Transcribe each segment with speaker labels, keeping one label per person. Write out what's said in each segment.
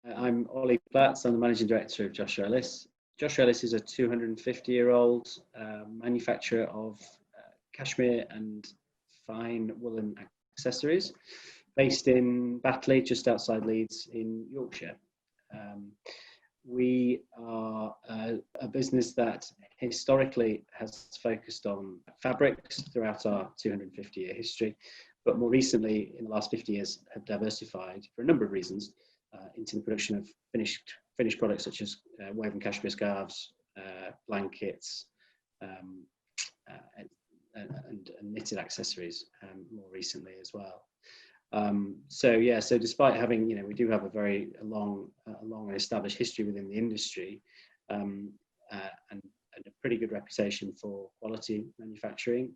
Speaker 1: I'm Ollie Platts. I'm the managing director of Joshua Ellis. Joshua Ellis is a 250-year-old manufacturer of cashmere and fine woolen accessories based in Batley, just outside Leeds in Yorkshire. We are a business that historically has focused on fabrics throughout our 250-year history, but more recently, in the last 50 years, have diversified for a number of reasons into the production of finished products such as woven cashmere scarves, blankets, and knitted accessories more recently as well. So despite having, we do have a long and established history within the industry, and a pretty good reputation for quality manufacturing,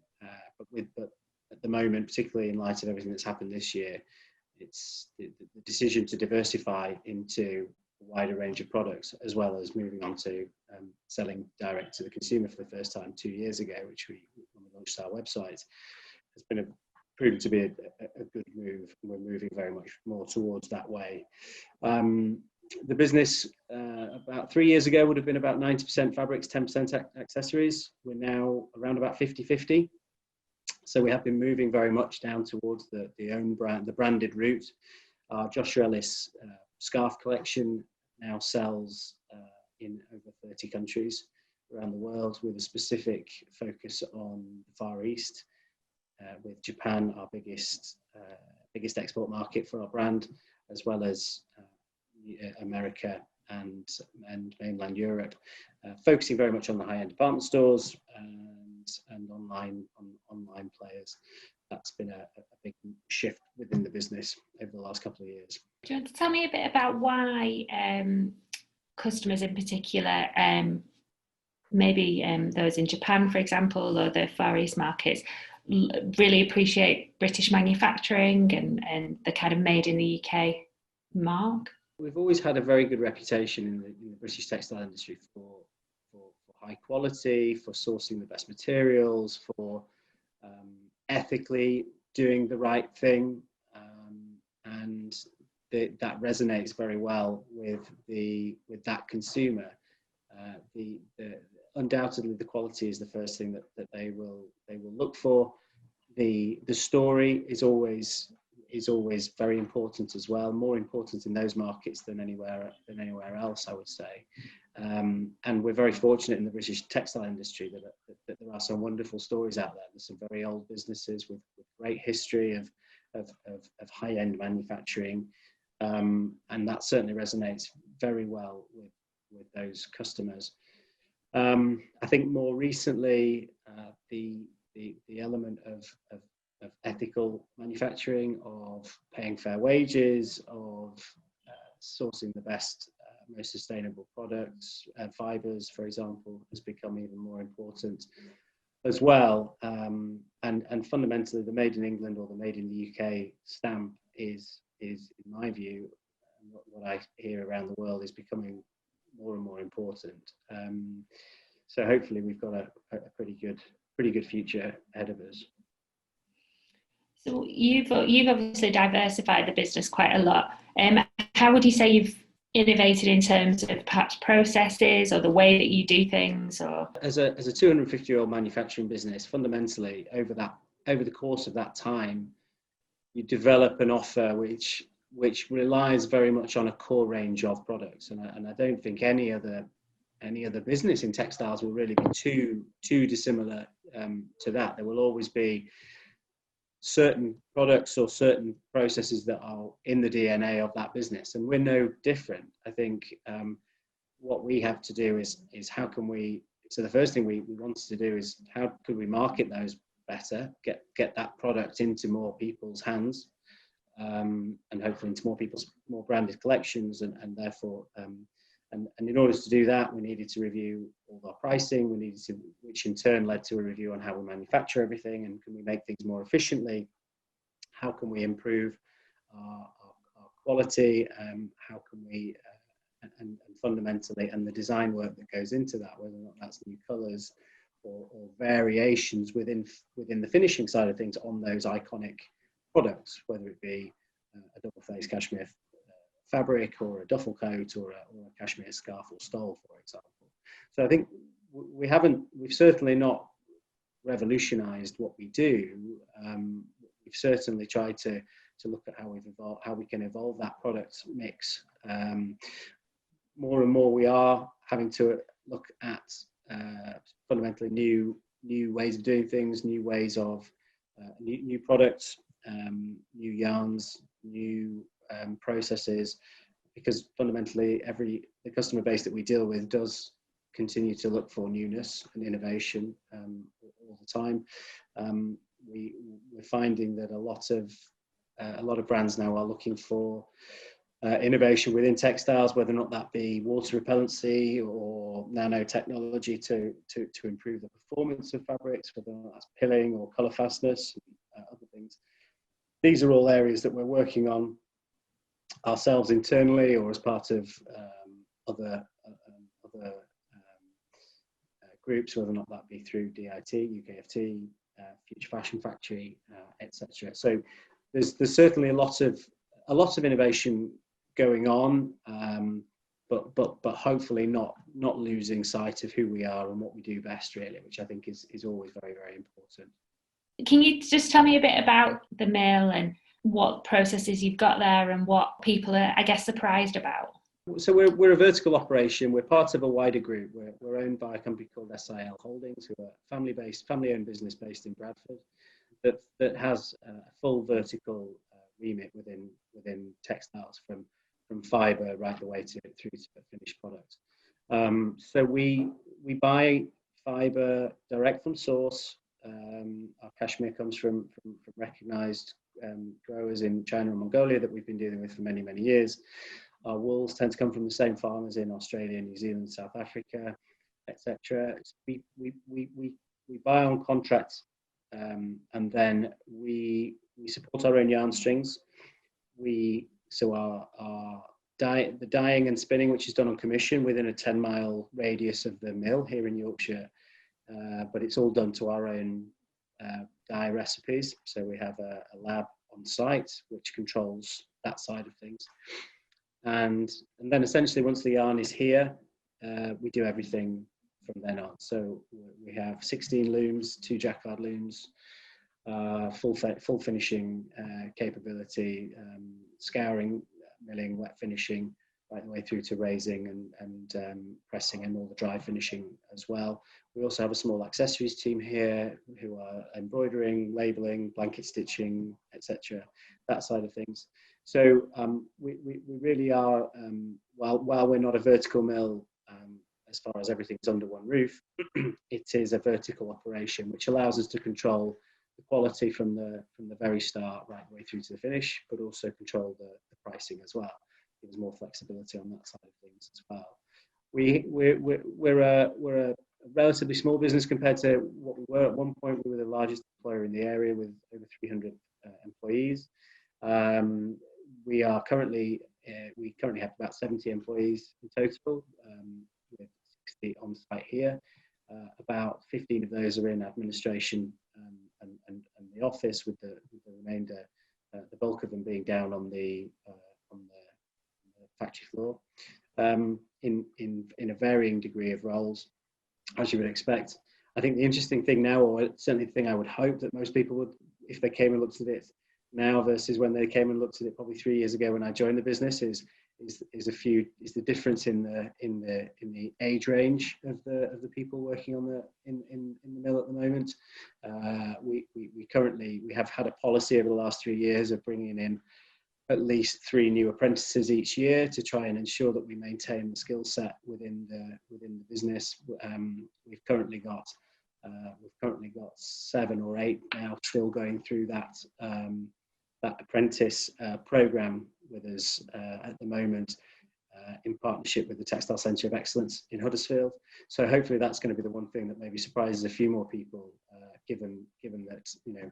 Speaker 1: but at the moment, particularly in light of everything that's happened this year, it's the decision to diversify into a wider range of products, as well as moving on to selling direct to the consumer for the first time 2 years ago, which when we launched our website, has been proven to be a good move. We're moving very much more towards that way. The business about 3 years ago would have been about 90% fabrics, 10% accessories. We're now around about 50-50. So we have been moving very much down towards the own brand, the branded route. Our Joshua Ellis scarf collection now sells in over 30 countries around the world, with a specific focus on the Far East, with Japan our biggest export market for our brand, as well as America and mainland Europe, focusing very much on the high-end department stores and online players. That's been a big shift within the business over the last couple of years.
Speaker 2: Do you want to tell me a bit about why customers in particular, maybe those in Japan, for example, or the Far East markets, really appreciate British manufacturing and the kind of made in the UK mark?
Speaker 1: We've always had a very good reputation in the British textile industry for high quality, for sourcing the best materials, for ethically doing the right thing, and that resonates very well with that consumer. Undoubtedly, the quality is the first thing that they will look for. The story is always very important as well, more important in those markets than anywhere else, I would say. And we're very fortunate in the British textile industry that there are some wonderful stories out there. There's some very old businesses with great history of high-end manufacturing, and that certainly resonates very well with those customers. I think more recently, the element of ethical manufacturing, of paying fair wages, of sourcing the best, most sustainable products, fibres, for example, has become even more important as well. And fundamentally, the Made in England or the Made in the UK stamp is in my view, what I hear around the world, is becoming more and more important. So hopefully we've got a pretty good future ahead of us.
Speaker 2: So you've obviously diversified the business quite a lot. How would you say you've innovated in terms of perhaps processes or the way that you do things? Or
Speaker 1: as a 250-year-old manufacturing business, fundamentally over the course of that time, you develop an offer which relies very much on a core range of products, and I don't think any other business in textiles will really be too dissimilar to that. There will always be certain products or certain processes that are in the DNA of that business, and we're no different. I think what we have to do is how can we, so the first thing we wanted to do is how could we market those better, get that product into more people's hands, and hopefully into more people's more branded collections, and therefore and in order to do that, we needed to review all our pricing, which in turn led to a review on how we manufacture everything, and can we make things more efficiently, how can we improve our quality, how can we and fundamentally, and the design work that goes into that, whether or not that's new colours or variations within the finishing side of things on those iconic products, whether it be a double-faced cashmere fabric or a duffel coat or a cashmere scarf or stole, for example. So I think we've certainly not revolutionized what we do. We've certainly tried to look at how we can evolve that product mix. More and more we are having to look at fundamentally new ways of doing things, new ways of new products, new yarns, new processes, because fundamentally the customer base that we deal with does continue to look for newness and innovation all the time. We're finding that a lot of brands now are looking for innovation within textiles, whether or not that be water repellency or nanotechnology to improve the performance of fabrics, whether or not that's pilling or colour fastness, other things. These are all areas that we're working on ourselves internally or as part of other groups, whether or not that be through DIT, UKFT, Future Fashion Factory, etc. So there's certainly a lot of innovation going on, but hopefully not losing sight of who we are and what we do best, really, which I think is always very, very important.
Speaker 2: Can you just tell me a bit about the mill and what processes you've got there and what people are, I guess, surprised about?
Speaker 1: So we're a vertical operation. We're part of a wider group. We're owned by a company called SIL Holdings, who are family-owned business based in Bradford, that has a full vertical remit within textiles, from fibre right the way through to the finished product. So we buy fibre direct from source. Our cashmere comes from recognised growers in China and Mongolia that we've been dealing with for many, many years. Our wools tend to come from the same farmers in Australia, New Zealand, South Africa, etc. We buy on contract, and then we support our own yarn strings. The dyeing and spinning, which is done on commission within a 10-mile radius of the mill here in Yorkshire, but it's all done to our own dye recipes. So we have a lab on site which controls that side of things. And then essentially once the yarn is here, we do everything from then on. So we have 16 looms, 2 jacquard looms, full finishing capability, scouring, milling, wet finishing, right the way through to raising and pressing, and all the dry finishing as well. We also have a small accessories team here who are embroidering, labelling, blanket stitching, etc., that side of things. So we really are, while we're not a vertical mill as far as everything's under one roof, it is a vertical operation, which allows us to control the quality from the very start right the way through to the finish, but also control the pricing as well. There's more flexibility on that side of things as well. We're a relatively small business compared to what we were at one point. We were the largest employer in the area with over 300 employees. We currently have about 70 employees in total, with 60 on site here. About 15 of those are in administration and the office, with the remainder, the bulk of them being down on the factory floor, in a varying degree of roles, as you would expect. I think the interesting thing now, or certainly the thing I would hope that most people would, if they came and looked at it now versus when they came and looked at it probably 3 years ago when I joined the business, is the difference in the age range of the people working on in the mill at the moment. We have had a policy over the last 3 years of bringing in at least 3 new apprentices each year to try and ensure that we maintain the skill set within the business. We've currently got 7 or 8 now still going through that apprentice program with us at the moment, in partnership with the Textile Centre of Excellence in Huddersfield. So hopefully that's going to be the one thing that maybe surprises a few more people, given that, you know,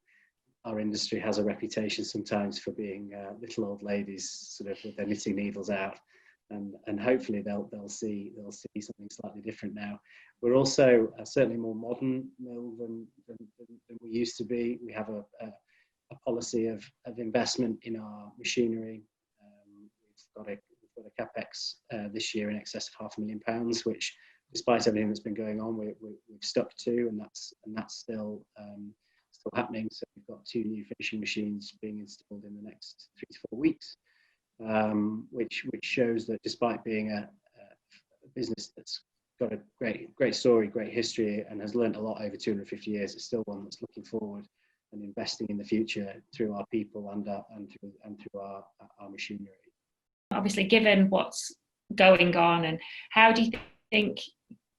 Speaker 1: our industry has a reputation sometimes for being little old ladies sort of with their knitting needles out, and hopefully they'll see something slightly different now. We're also a certainly more modern mill than we used to be. We have a policy of investment in our machinery. We've got a capex this year in excess of £500,000, which, despite everything that's been going on, we've stuck to, and that's still happening. So we've got 2 new finishing machines being installed in the next 3 to 4 weeks, which shows that despite being a business that's got a great story, great history, and has learned a lot over 250 years, it's still one that's looking forward and investing in the future through our people and through our machinery.
Speaker 2: Obviously, given what's going on, and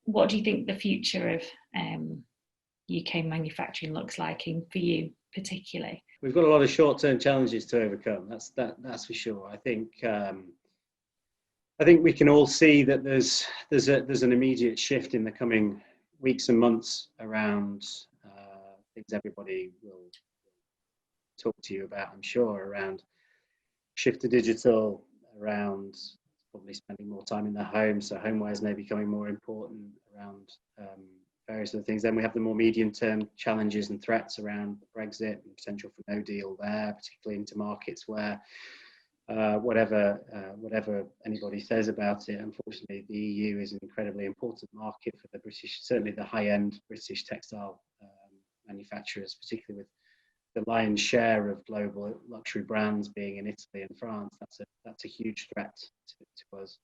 Speaker 2: what do you think the future of UK manufacturing looks like for you particularly?
Speaker 1: We've got a lot of short-term challenges to overcome. That's for sure. I think we can all see that there's an immediate shift in the coming weeks and months around things everybody will talk to you about, I'm sure, around shift to digital, around probably spending more time in the home, so homewares may be becoming more important, around various other things. Then we have the more medium-term challenges and threats around Brexit and potential for no deal there, particularly into markets where whatever anybody says about it, unfortunately, the EU is an incredibly important market for the British, certainly the high-end British textile manufacturers, particularly with the lion's share of global luxury brands being in Italy and France. That's a huge threat to us,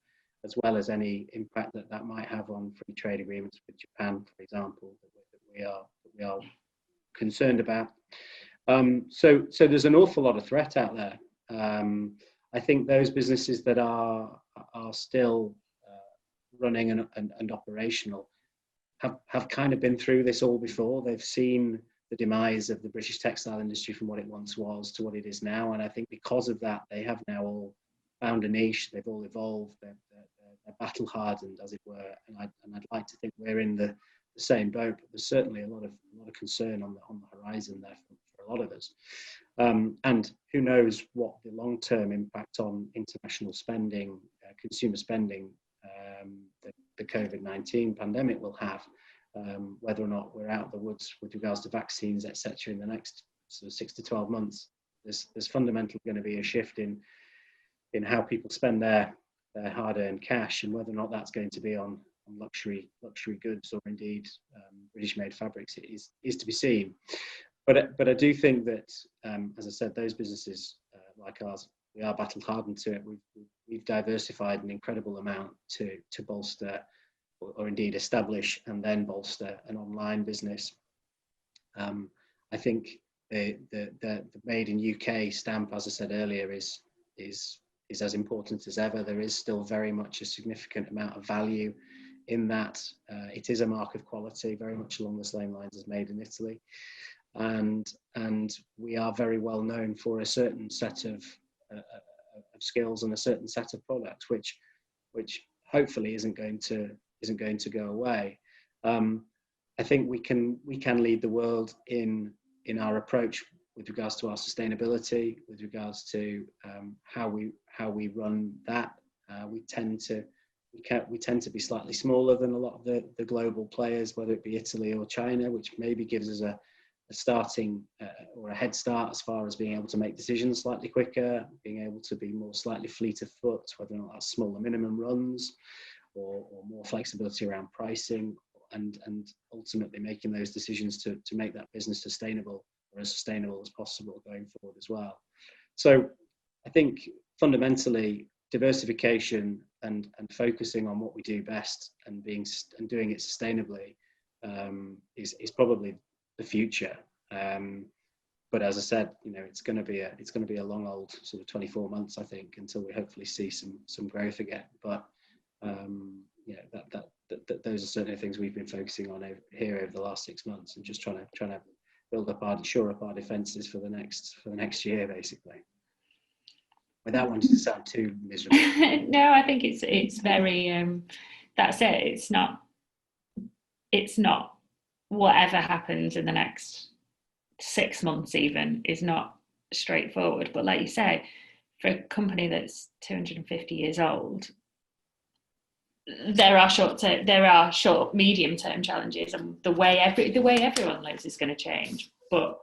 Speaker 1: as well as any impact that might have on free trade agreements with Japan, for example, that we are concerned about. So there's an awful lot of threat out there. I think those businesses that are still running and operational have kind of been through this all before. They've seen the demise of the British textile industry from what it once was to what it is now, and I think because of that, they have now all found a niche. They've all evolved. They're battle hardened, as it were, and I'd like to think we're in the same boat. But there's certainly a lot of concern on the horizon there for a lot of us. And who knows what the long-term impact on international spending, consumer spending, the COVID-19 pandemic will have, whether or not we're out of the woods with regards to vaccines, etc. in the next sort of 6 to 12 months. There's fundamentally going to be a shift in how people spend their hard-earned cash, and whether or not that's going to be on luxury goods or indeed British-made fabrics is to be seen. But I do think that, as I said, those businesses like ours, we are battle hardened to it. We've diversified an incredible amount to bolster or indeed establish and then bolster an online business. I think the Made in UK stamp, as I said earlier, is as important as ever. There is still very much a significant amount of value in that. It is a mark of quality, very much along the same lines as Made in Italy. And we are very well known for a certain set of skills and a certain set of products, which hopefully isn't going to go away. I think we can lead the world in our approach with regards to our sustainability, with regards to how we run that. We tend to be slightly smaller than a lot of the global players, whether it be Italy or China, which maybe gives us a starting or a head start as far as being able to make decisions slightly quicker, being able to be more slightly fleet of foot, whether or not that's smaller minimum runs or more flexibility around pricing, and ultimately making those decisions to make that business sustainable, or as sustainable as possible going forward as well. So I think fundamentally diversification and focusing on what we do best and doing it sustainably is probably the future. But as I said, it's going to be a long old sort of 24 months, I think, until we hopefully see some growth again. But those are certainly things we've been focusing on over the last 6 months, and just trying to shore up our defences for the next year, basically. Without wanting to sound too miserable.
Speaker 2: No, I think it's very that's it. It's not whatever happens in the next 6 months even is not straightforward. But like you say, for a company that's 250 years old, there are short, medium-term challenges, and the way everyone lives is going to change. But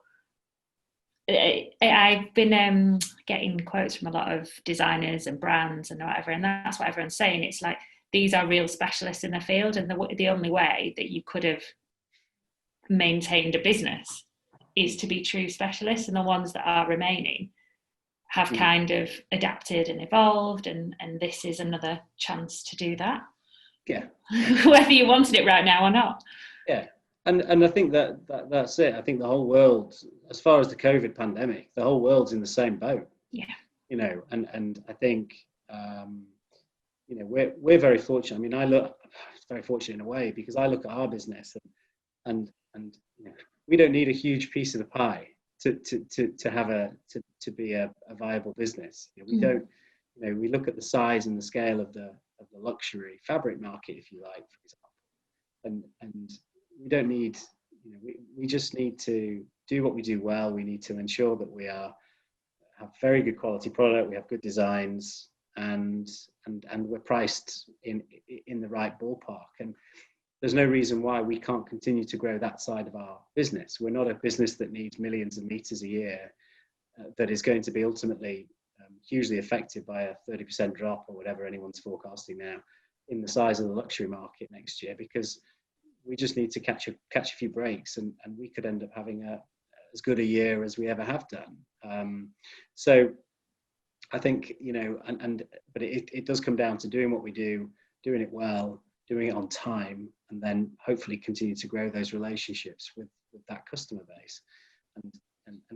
Speaker 2: I've been getting quotes from a lot of designers and brands and whatever, and that's what everyone's saying. It's like these are real specialists in the field, and the only way that you could have maintained a business is to be true specialists, and the ones that are remaining have kind of adapted and evolved, and this is another chance to do that.
Speaker 1: Yeah.
Speaker 2: Whether you wanted it right now or not.
Speaker 1: Yeah. And I think that's it. I think the whole world, as far as the COVID pandemic, the whole world's in the same boat.
Speaker 2: Yeah.
Speaker 1: You know, and I think you know, we're very fortunate. I mean, I look very fortunate in a way, because I look at our business and you know, we don't need a huge piece of the pie to have to be a viable business. You know, we don't, you know, we look at the size and the scale of the luxury fabric market, if you like, for example, and we don't need, you know, we just need to do what we do well. We need to ensure that we have very good quality product, we have good designs, and we're priced in the right ballpark. And there's no reason why we can't continue to grow that side of our business. We're not a business that needs millions of meters a year that is going to be ultimately hugely affected by a 30% drop or whatever anyone's forecasting now in the size of the luxury market next year, because we just need to catch a few breaks, and we could end up having as good a year as we ever have done. So I think, you know, but it does come down to doing what we do, doing it well, doing it on time, and then hopefully continue to grow those relationships with that customer base. And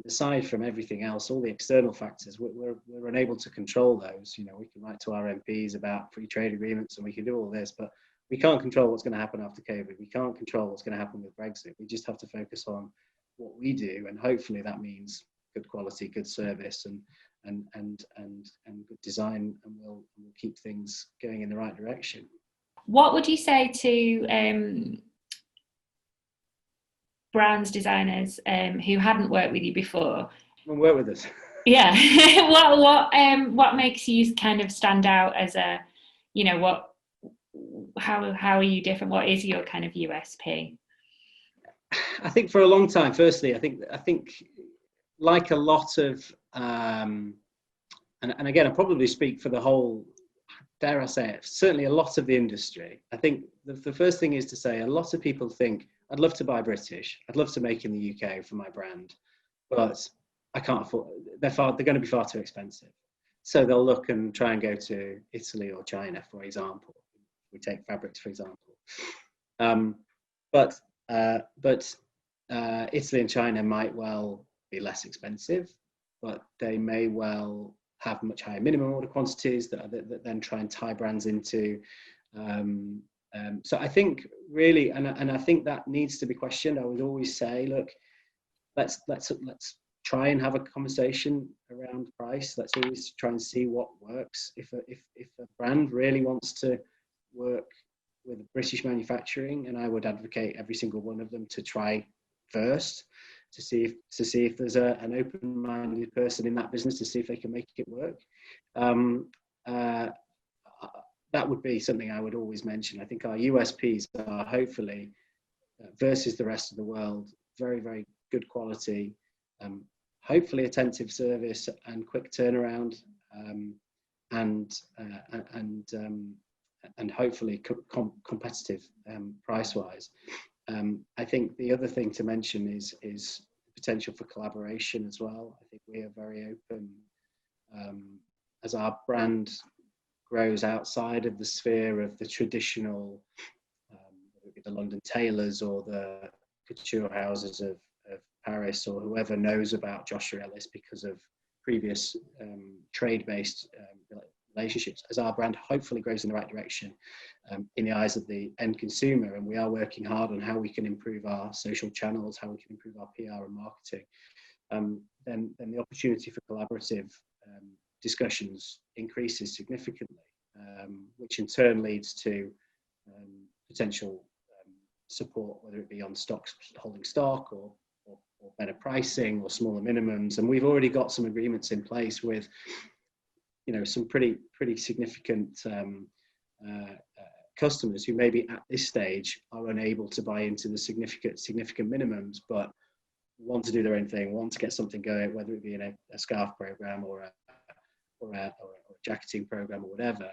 Speaker 1: aside from everything else, all the external factors, we're unable to control those. You know, we can write to our MPs about free trade agreements, and we can do all this, but we can't control what's going to happen after COVID. We can't control what's going to happen with Brexit. We just have to focus on what we do, and hopefully that means good quality, good service, and good design, and we'll keep things going in the right direction.
Speaker 2: What would you say to brands, designers who hadn't worked with you before?
Speaker 1: Come and work with us.
Speaker 2: Yeah. What makes you kind of stand out as a, you know, how are you different? What is your kind of USP?
Speaker 1: I think for a long time, firstly, I think like a lot of and again, I probably speak for the whole, dare I say it, certainly a lot of the industry. I think the first thing is to say a lot of people think, I'd love to buy British, I'd love to make in the UK for my brand, but I can't afford, they're going to be far too expensive. So they'll look and try and go to Italy or China, for example. We take fabrics, for example. But Italy and China might well be less expensive, but they may well have much higher minimum order quantities that then try and tie brands into. So I think really, and I think that needs to be questioned. I would always say, look, let's try and have a conversation around price. Let's always try and see what works. If a brand really wants to work with British manufacturing, and I would advocate every single one of them to try first, to see if there's an open-minded person in that business, to see if they can make it work. That would be something I would always mention. I think our USPs are hopefully versus the rest of the world, very, very good quality, hopefully attentive service and quick turnaround, and hopefully competitive price-wise. I think the other thing to mention is potential for collaboration as well. I think we are very open as our brand grows outside of the sphere of the traditional, whether it be the London tailors or the couture houses of Paris, or whoever knows about Joshua Ellis because of previous trade-based relationships. As our brand hopefully grows in the right direction in the eyes of the end consumer, and we are working hard on how we can improve our social channels, how we can improve our PR and marketing, then the opportunity for collaborative discussions increases significantly, which in turn leads to potential support, whether it be on stocks, holding stock, or better pricing, or smaller minimums. And we've already got some agreements in place with, you know, some pretty significant customers who maybe at this stage are unable to buy into the significant minimums, but want to do their own thing, want to get something going, whether it be in a scarf program or a jacketing program or whatever.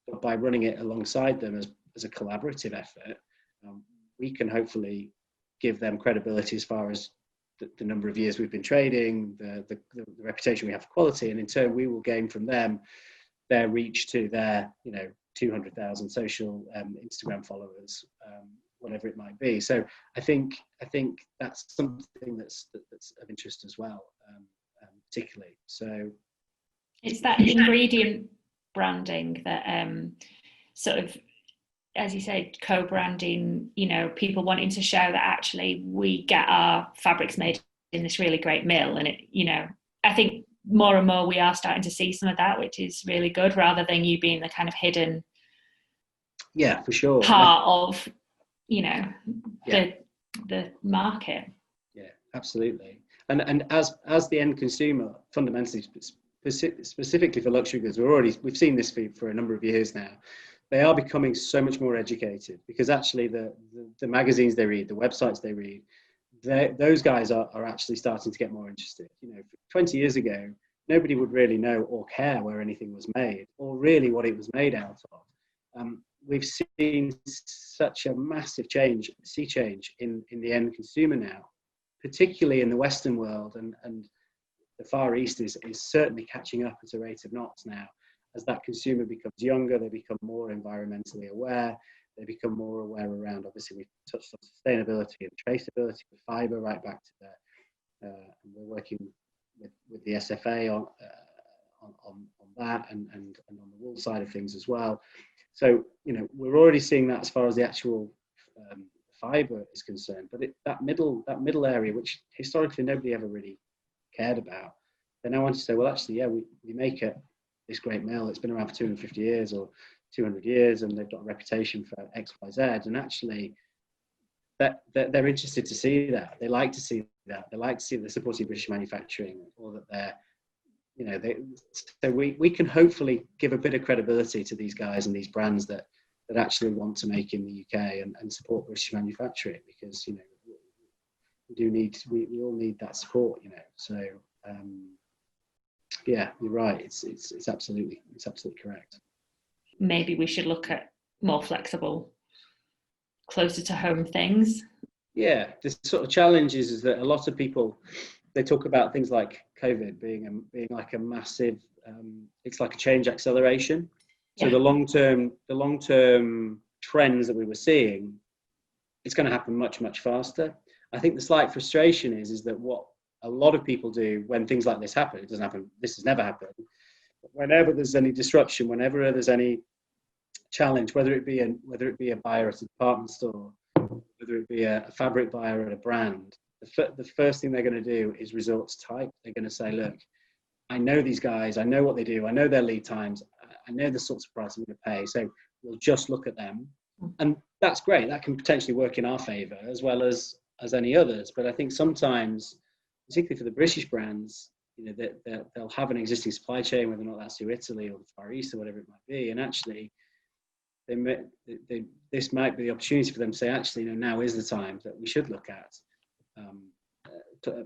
Speaker 1: But by running it alongside them as a collaborative effort, we can hopefully give them credibility as far as the number of years we've been trading, the reputation we have for quality, and in turn we will gain from them their reach to their 200,000 social Instagram followers, whatever it might be. So I think that's something that's of interest as well, particularly. So
Speaker 2: it's that ingredient branding that sort of, as you say, co-branding, people wanting to show that actually we get our fabrics made in this really great mill. And I think more and more we are starting to see some of that, which is really good, rather than you being the kind of hidden
Speaker 1: for sure
Speaker 2: part of the market.
Speaker 1: Yeah, absolutely. And as the end consumer, fundamentally, specifically for luxury goods, we've seen this for a number of years now. They are becoming so much more educated, because actually the magazines they read, the websites they read, those guys are actually starting to get more interested. 20 years ago, nobody would really know or care where anything was made, or really what it was made out of. We've seen such a massive sea change in the end consumer now, particularly in the Western world, and the Far East is certainly catching up at a rate of knots now. As that consumer becomes younger, they become more environmentally aware. They become more aware around, obviously, we've touched on sustainability and traceability of fibre, right back to and we're working with the SFA on that, and on the wool side of things as well. So, we're already seeing that as far as the actual fibre is concerned. But that middle area, which historically nobody ever really cared about, they now want to say, well, actually, we make this great mill. It's been around for 250 years or 200 years, and they've got a reputation for X, Y, Z. And actually, they're interested to see that. They like to see that. They like to see that they're supporting British manufacturing, or that they're, so we can hopefully give a bit of credibility to these guys and these brands that actually want to make in the UK and support British manufacturing, because we all need that support. So you're right. It's absolutely correct.
Speaker 2: Maybe we should look at more flexible, closer to home things.
Speaker 1: Yeah, the sort of challenge is that a lot of people, they talk about things like COVID being like a massive, it's like a change acceleration. So the long term trends that we were seeing, it's going to happen much, much faster. I think the slight frustration is that what a lot of people do when things like this happen, it doesn't happen, this has never happened, but whenever there's any disruption, whenever there's any challenge, whether it be a buyer at a department store, whether it be a fabric buyer at a brand, the first thing they're going to do is resort to type. They're going to say, look, I know these guys, I know what they do, I know their lead times, I know the sorts of price I'm going to pay, so we'll just look at them. And that's great. That can potentially work in our favour as well as any others. But I think sometimes, particularly for the British brands, they'll have an existing supply chain, whether or not that's through Italy or the Far East or whatever it might be, and actually this might be the opportunity for them to say, actually, now is the time that we should look at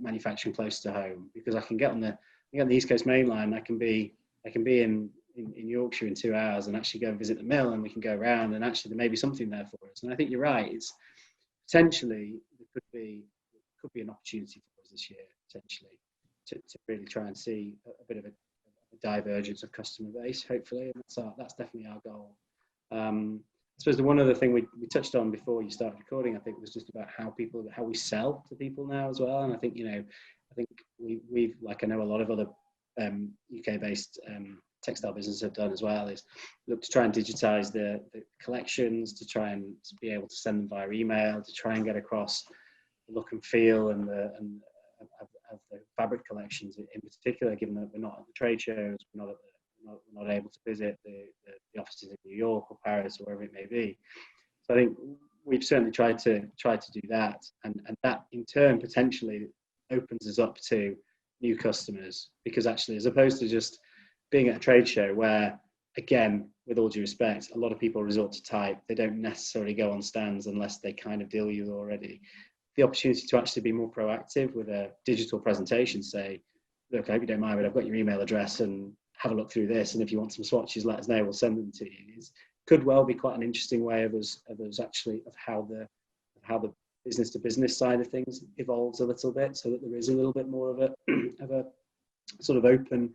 Speaker 1: manufacturing close to home, because I can get on the East Coast Main Line. I can be in Yorkshire in 2 hours and actually go and visit the mill, and we can go around, and actually there may be something there for us. And I think you're right. It's potentially there could be an opportunity for us this year, potentially, to really try and see a bit of a divergence of customer base, hopefully, and that's definitely our goal. I suppose the one other thing we touched on before you started recording, I think, was just about how we sell to people now as well. And I think we've, like I know a lot of other UK-based textile businesses have done as well, is look to try and digitize the collections, to try and be able to send them via email, to try and get across the look and feel and of the fabric collections in particular, given that we're not at the trade shows, we're not able to visit the offices in New York or Paris or wherever it may be. So I think we've certainly tried to do that, and that in turn potentially opens us up to new customers, because actually, as opposed to just being at a trade show where, again, with all due respect, a lot of people resort to type, they don't necessarily go on stands unless they kind of deal with you already. the opportunity to actually be more proactive with a digital presentation, say, look, I hope you don't mind, but I've got your email address and have a look through this. And if you want some swatches, let us know, we'll send them to you. It could well be quite an interesting way of how the business to business side of things evolves a little bit, so that there is a little bit more of a sort of open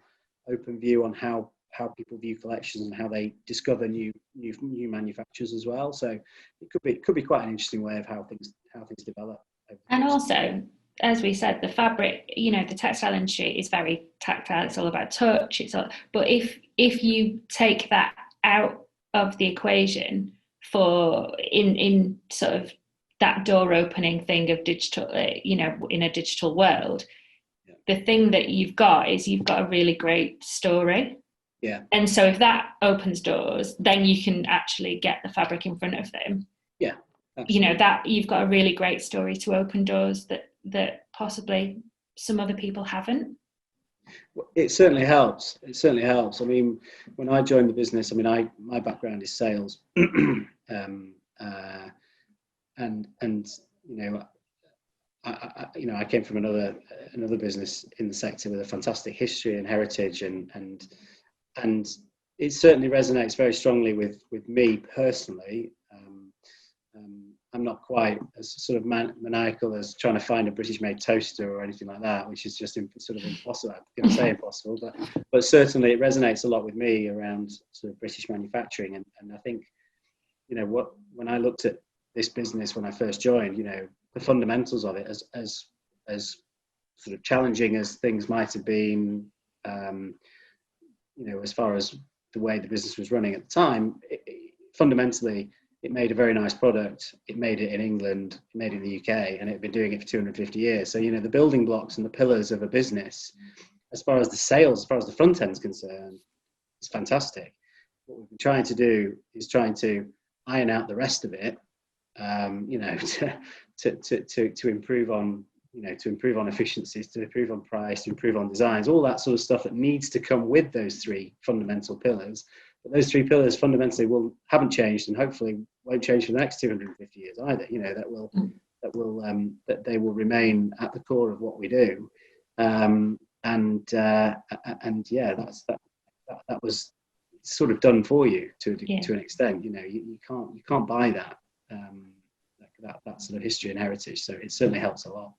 Speaker 1: view on how people view collections and how they discover new manufacturers as well. So it could be quite an interesting way of how things develop.
Speaker 2: And also, as we said, the fabric, the textile industry is very tactile. It's all about touch. But if you take that out of the equation for in sort of that door opening thing of digital, in a digital world, the thing that you've got a really great story.
Speaker 1: Yeah.
Speaker 2: And so if that opens doors, then you can actually get the fabric in front of them.
Speaker 1: Yeah. Absolutely.
Speaker 2: That you've got a really great story to open doors that possibly some other people haven't.
Speaker 1: It certainly helps. I mean, when I joined the business, I mean, my background is sales, I came from another business in the sector with a fantastic history and heritage, and it certainly resonates very strongly with me personally. I'm not quite as sort of maniacal as trying to find a British-made toaster or anything like that, which is just sort of impossible. I'm going to say impossible, but certainly it resonates a lot with me around sort of British manufacturing. And I think, when I looked at this business when I first joined, the fundamentals of it, as sort of challenging as things might have been, as far as the way the business was running at the time, fundamentally, it made a very nice product. It made it in England, it made it in the UK, and it had been doing it for 250 years. So, the building blocks and the pillars of a business, as far as the sales, as far as the front end is concerned, it's fantastic. What we've been trying to do is trying to iron out the rest of it, to improve on, to improve on efficiencies, to improve on price, to improve on designs, all that sort of stuff that needs to come with those three fundamental pillars. But those three pillars fundamentally haven't changed, and hopefully won't change for the next 250 years either. That they will remain at the core of what we do. That was sort of done for you to an extent. You can't buy that. That sort of history and heritage, so it certainly helps a lot.